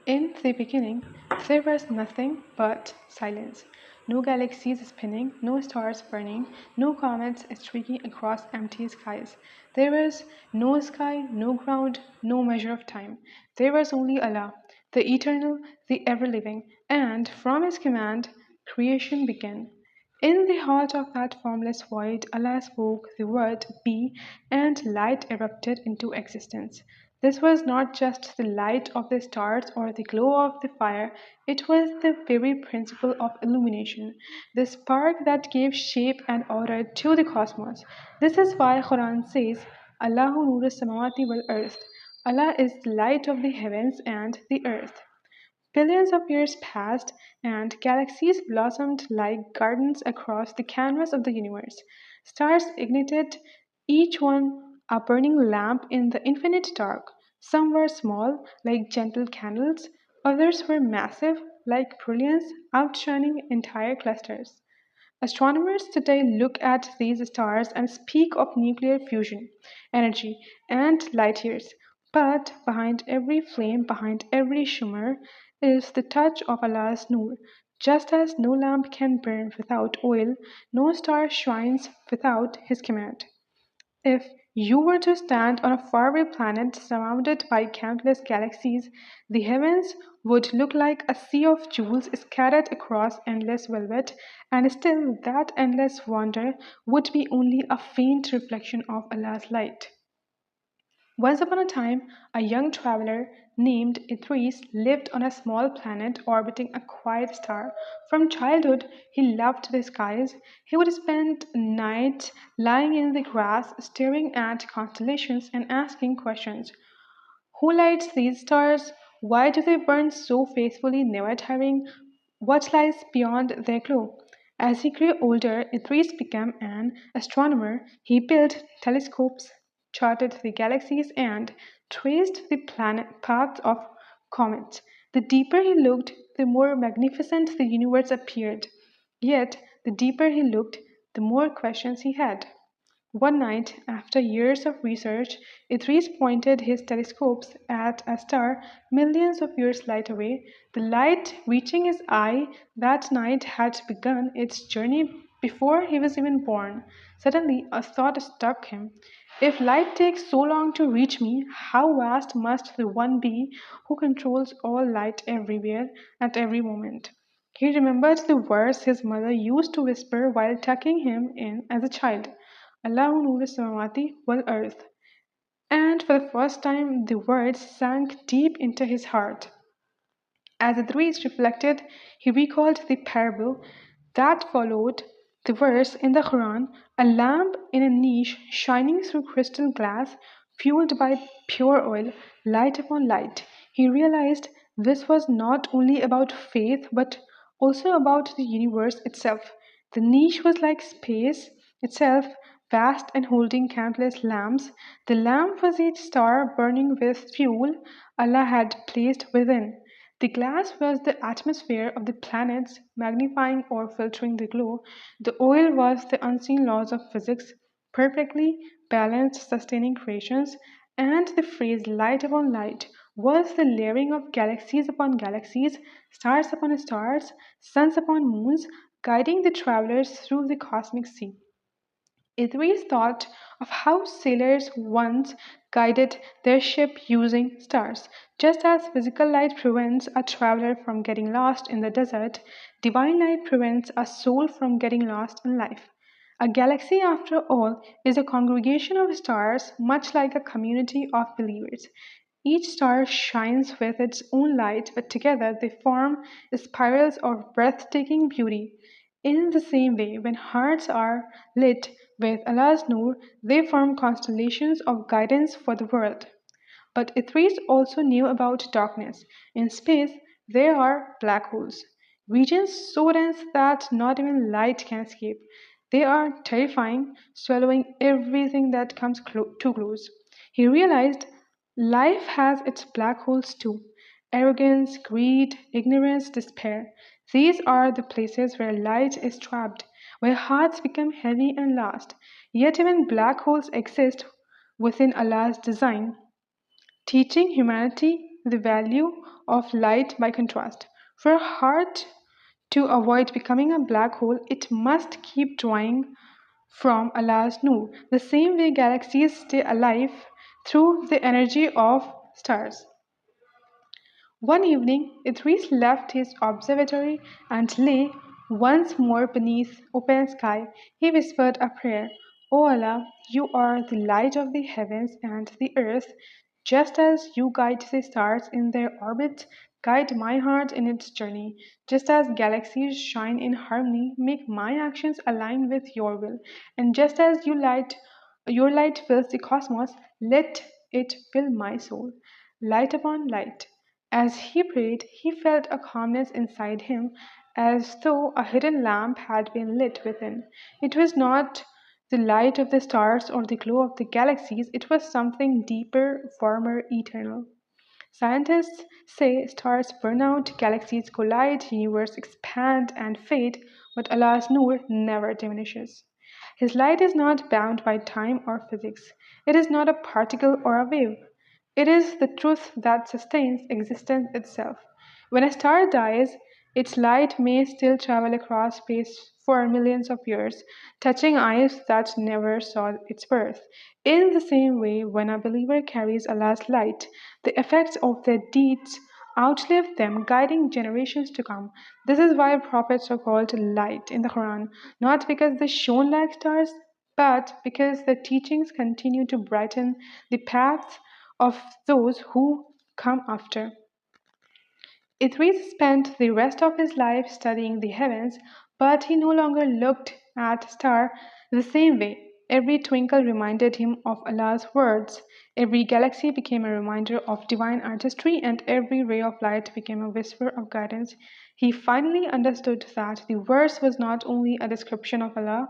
In the beginning, there was nothing but silence. No galaxies spinning, no stars burning, no comets streaking across empty skies. There was no sky, no ground, no measure of time. There was only Allah, the eternal, the ever living, and from His command, creation began. In the heart of that formless void, Allah spoke the word be, and light erupted into existence. This was not just the light of the stars or the glow of the fire, it was the very principle of illumination, the spark that gave shape and order to the cosmos. This is why Quran says, Allahu Nur samawati wal earth. Allah is the light of the heavens and the earth. Billions of years passed, and galaxies blossomed like gardens across the canvas of the universe. Stars ignited, each one a burning lamp in the infinite dark. Some were small, like gentle candles, others were massive, like brilliance, outshining entire clusters. Astronomers today look at these stars and speak of nuclear fusion, energy, and light years. But behind every flame, behind every shimmer, is the touch of Allah's Noor. Just as no lamp can burn without oil, no star shines without His command. If you were to stand on a faraway planet surrounded by countless galaxies, the heavens would look like a sea of jewels scattered across endless velvet, and still that endless wonder would be only a faint reflection of Allah's light. Once upon a time, a young traveler named Idris lived on a small planet orbiting a quiet star. From childhood, he loved the skies. He would spend nights lying in the grass, staring at constellations and asking questions. Who lights these stars? Why do they burn so faithfully, never tiring? What lies beyond their glow? As he grew older, Idris became an astronomer. He built telescopes, charted the galaxies, and traced the planet paths of comets. The deeper he looked, the more magnificent the universe appeared. Yet, the deeper he looked, the more questions he had. One night, after years of research, Idris pointed his telescopes at a star millions of years light away. The light reaching his eye that night had begun its journey before he was even born. Suddenly, a thought struck him. If light takes so long to reach me, how vast must the one be who controls all light everywhere at every moment? He remembered the verse his mother used to whisper while tucking him in as a child. Allahu Nur Samawati wal Earth. And for the first time, the words sank deep into his heart. As Idris reflected, he recalled the parable that followed the verse in the Quran, a lamp in a niche shining through crystal glass, fueled by pure oil, light upon light. He realized this was not only about faith but also about the universe itself. The niche was like space itself, vast and holding countless lamps. The lamp was each star burning with fuel Allah had placed within. The glass was the atmosphere of the planets, magnifying or filtering the glow. The oil was the unseen laws of physics, perfectly balanced, sustaining creations. And the phrase light upon light was the layering of galaxies upon galaxies, stars upon stars, suns upon moons, guiding the travelers through the cosmic sea. Idris thought of how sailors once guided their ship using stars. Just as physical light prevents a traveler from getting lost in the desert, divine light prevents a soul from getting lost in life. A galaxy, after all, is a congregation of stars, much like a community of believers. Each star shines with its own light, but together they form spirals of breathtaking beauty. In the same way, when hearts are lit with Allah's Noor, they form constellations of guidance for the world. But Idris also knew about darkness. In space, there are black holes, regions so dense that not even light can escape. They are terrifying, swallowing everything that comes too close. He realized life has its black holes too: arrogance, greed, ignorance, despair. These are the places where light is trapped, where hearts become heavy and lost. Yet even black holes exist within Allah's design, teaching humanity the value of light by contrast. For a heart to avoid becoming a black hole, it must keep drawing from Allah's Noor, the same way galaxies stay alive through the energy of stars. One evening, Idris left his observatory and lay once more beneath open sky. He whispered a prayer. O Allah, you are the light of the heavens and the earth. Just as you guide the stars in their orbit, guide my heart in its journey. Just as galaxies shine in harmony, make my actions align with your will. And just as your light fills the cosmos, let it fill my soul. Light upon light. As he prayed, he felt a calmness inside him, as though a hidden lamp had been lit within. It was not the light of the stars or the glow of the galaxies, it was something deeper, warmer, eternal. Scientists say stars burn out, galaxies collide, universes expand and fade, but Allah's Noor never diminishes. His light is not bound by time or physics. It is not a particle or a wave. It is the truth that sustains existence itself. When a star dies, its light may still travel across space for millions of years, touching eyes that never saw its birth. In the same way, when a believer carries Allah's light, the effects of their deeds outlive them, guiding generations to come. This is why prophets are called light in the Quran, not because they shone like stars, but because their teachings continue to brighten the paths of those who come after. Idris spent the rest of his life studying the heavens, but he no longer looked at stars the same way. Every twinkle reminded him of Allah's words. Every galaxy became a reminder of divine artistry, and every ray of light became a whisper of guidance. He finally understood that the verse was not only a description of Allah,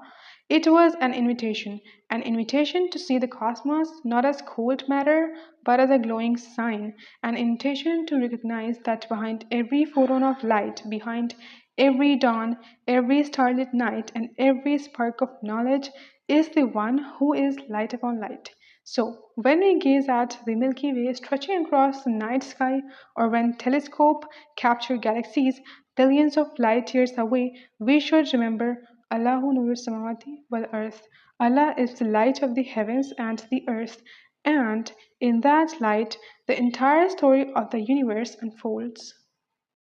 it was an invitation to see the cosmos not as cold matter but as a glowing sign, an invitation to recognize that behind every photon of light, behind every dawn, every starlit night, and every spark of knowledge is the one who is light upon light. So, when we gaze at the Milky Way stretching across the night sky, or when telescope capture galaxies billions of light years away, we should remember Allahu Nur Samawati wal Earth. Allah is the light of the heavens and the earth, and in that light, the entire story of the universe unfolds.